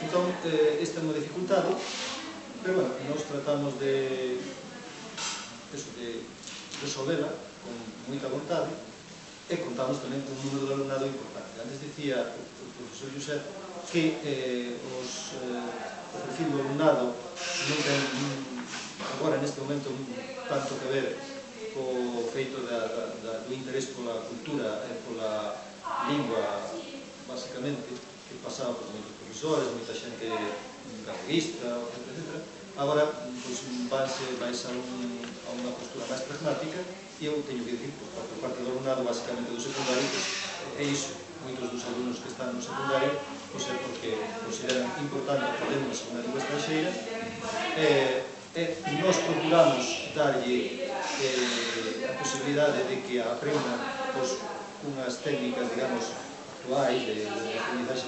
Entón, esta é unha dificultade, pero, bueno, nós tratamos de resolvela con moita vontade e contamos tamén con un número de alumnado importante. Antes dicía o profesor José que o perfil do alumnado non ten agora neste momento tanto que ver co feito do interés pola cultura e pola lingua, basicamente, que pasaba por moitos profesores, moita xente galeguista, etc. Agora, vais a unha postura máis pragmática e eu teño que dicir, por parte do alumnado, basicamente do secundario, é iso. Moitos dos alumnos que están no secundario é porque consideran importante aprender unha segunda lingua estranxeira e nós procuramos darlle a posibilidade de que aprendan unhas técnicas, digamos, actuais de aprendizaxe